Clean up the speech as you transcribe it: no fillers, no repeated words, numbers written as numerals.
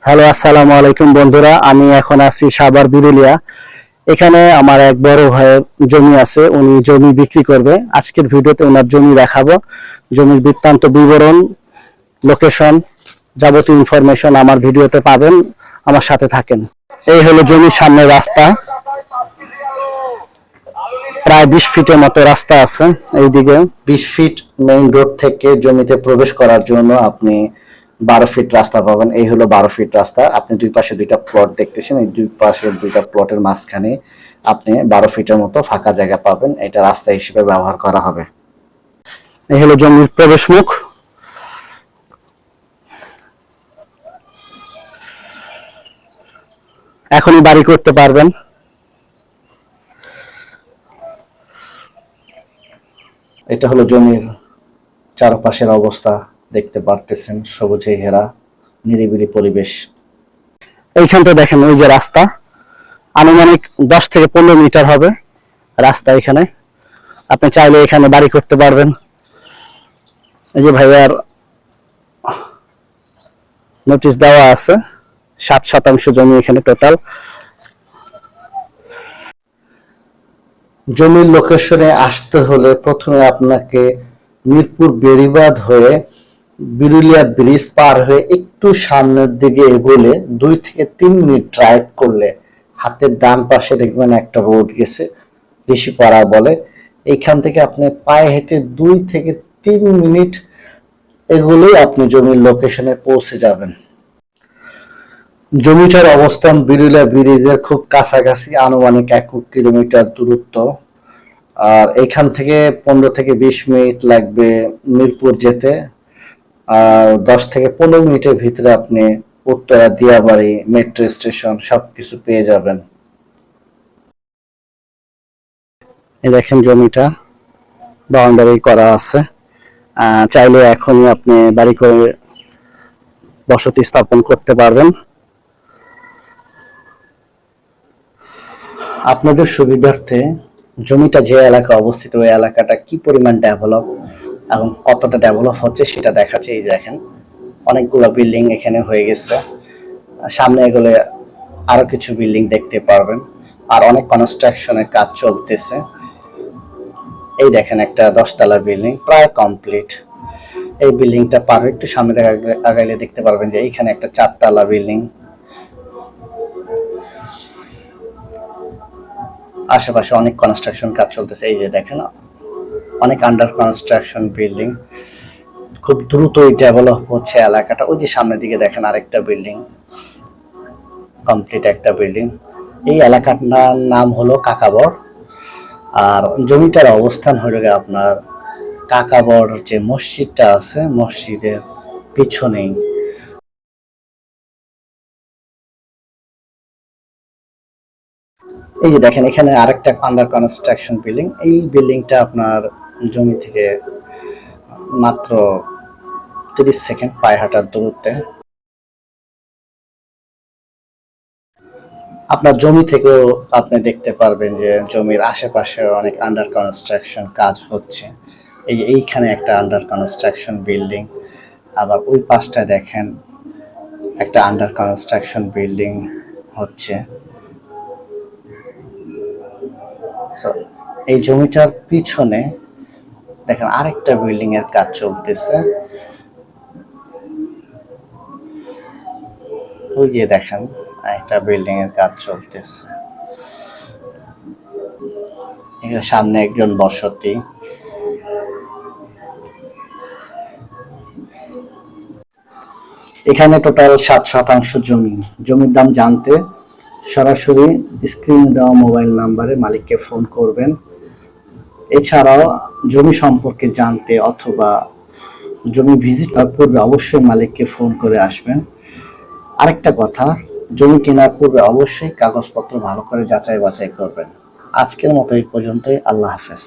Hello, আসসালামু আলাইকুম বন্ধুরা। আমি এখন আছি সাভার বিরুলিয়া। এখানে আমার এক বড় ভাইয়ের জমি আছে, উনি জমি বিক্রি করবে। আজকের ভিডিওতে ওনার জমি দেখাবো। জমির বৃত্তান্ত বিবরণ, লোকেশন, যাবতীয় ইনফরমেশন আমার ভিডিওতে পাবেন। আমার সাথে থাকেন। এই হলো জমির সামনে রাস্তা, প্রায় 20 ফিটের মতো রাস্তা আছে। এইদিকে 20 ফিট মেইন রোড থেকে জমিতে প্রবেশ করার জন্য আপনি 12 ফিট রাস্তা পাবেন। এই হলো 12 ফিট রাস্তা। আপনি দুই পাশে দুইটা প্লট দেখতেছেন, এই দুই পাশের দুইটা প্লটের মাঝখানে আপনি 12 ফিটের মতো ফাঁকা জায়গা পাবেন। এটা রাস্তা হিসেবে ব্যবহার করা হবে। এই হলো জমির প্রবেশ মুখ। এখনই বাড়ি করতে পারবেন। এটা হলো জমির চারপাশের অবস্থা, দেখতে পারতেছেন, সবুজে ঘেরা নিরিবিলি পরিবেশ। এইখানটা দেখেন, ওই যে রাস্তা, আনুমানিক 10 থেকে 15 মিটার হবে রাস্তা। এখানে আপনি চাইলে এখানে বাড়ি করতে পারবেন। এই যে ভাইয়ার নোটিশ দেওয়া আছে, 7 শতাংশ জমি এখানে টোটাল। জমির লোকেশনে আসতে হলে প্রথমে আপনাকে মিরপুর বেড়িবাঁধ হয়ে বিরুলিয়া ব্রিজ পার হয়ে একটু সামনের দিকে এগোলে 2 থেকে 3 মিনিট ড্রাইভ করলে হাতের ডান পাশে দেখবেন একটা রোড গেছে, ঋষিপাড়া বলে। এইখান থেকে আপনি পায়ে হেঁটে 2 থেকে 3 মিনিট এগুলোই আপনি জমির লোকেশনে পৌঁছে যাবেন। জমিটার অবস্থান বিরুলিয়া ব্রিজের খুব কাছাকাছি, আনুমানিক 1 কিলোমিটার দূরত্ব। আর এখান থেকে 15 থেকে 20 মিনিট লাগবে মিরপুর যেতে। আর 10 থেকে 15 মিনিটের ভিতরে আপনি উত্তরা, দিয়াবাড়ি, মেট্রো স্টেশন সবকিছু পেয়ে যাবেন। এই দেখেন জমিটা বাউন্ডারি করা আছে। চাইলে এখনই আপনি বাড়ি করে বসতি স্থাপন করতে পারবেন। আপনাদের সুবিধার্থে জমিটা যে এলাকা অবস্থিত, ওই এলাকাটা কি পরিমাণ ডেভেলপ এবং কতটা ডেভেলপ হচ্ছে সেটা দেখাচ্ছে। এই দেখেন, অনেকগুলো বিল্ডিং এখানে হয়ে গেছে। সামনে এগুলো আরো কিছু বিল্ডিং দেখতে পারবেন, আর অনেক কনস্ট্রাকশনের কাজ চলতেছে। এই দেখেন, একটা 10 তলা বিল্ডিং প্রায় কমপ্লিট। এই বিল্ডিংটা পার হয়ে একটু সামনে আগাইলে দেখতে পারবেন যে এইখানে একটা 4 তলা বিল্ডিং। আশেপাশে অনেক কনস্ট্রাকশন কাজ চলতেছে। এই যে দেখেন, অনেক আন্ডার কনস্ট্রাকশন বিল্ডিং, খুব দ্রুতই ডেভেলপ হচ্ছে এলাকাটা। ওই যে সামনের দিকে দেখেন আরেকটা বিল্ডিং, কমপ্লিট একটা বিল্ডিং। এই এলাকাটার নাম হলো কাকাবর। আর জমিটার অবস্থান হলো আপনার কাকাবর যে মসজিদটা আছে, মসজিদের পিছনেই। এই যে দেখেন, এখানে আরেকটা আন্ডার কনস্ট্রাকশন বিল্ডিং। এই বিল্ডিংটা আপনার জমি থেকে মাত্র 30 সেকেন্ড পায়ে হাঁটার দূরত্বে। আপনার জমি থেকেও আপনি দেখতে পারবেন যে জমির আশেপাশে অনেক আন্ডার কনস্ট্রাকশন কাজ হচ্ছে। এই যে এইখানে একটা আন্ডার কনস্ট্রাকশন বিল্ডিং, আবার ওই পাশটা দেখেন একটা আন্ডার কনস্ট্রাকশন বিল্ডিং হচ্ছে। এই জমিটার পিছনে দেখেন আরেকটা বিল্ডিং এর কাজ চলতেছে। ওই যে দেখেন একটা বিল্ডিং এর কাজ চলতেছে। এখানে সামনে একজন বসতি। এখানে টোটাল 7 শতাংশ জমি। জমির দাম জানতে সরাসরি স্ক্রিনে দেওয়া মোবাইল নাম্বারে মালিককে ফোন করবেন। এছাড়াও জমি সম্পর্কে জানতে অথবা জমি ভিজিট করার পূর্বে অবশ্যই মালিককে ফোন করে আসবেন। আরেকটা কথা, জমি কেনার পূর্বে অবশ্যই কাগজপত্র ভালো করে যাচাই বাছাই করবেন। আজকের মতো এই পর্যন্তই। আল্লাহ হাফেজ।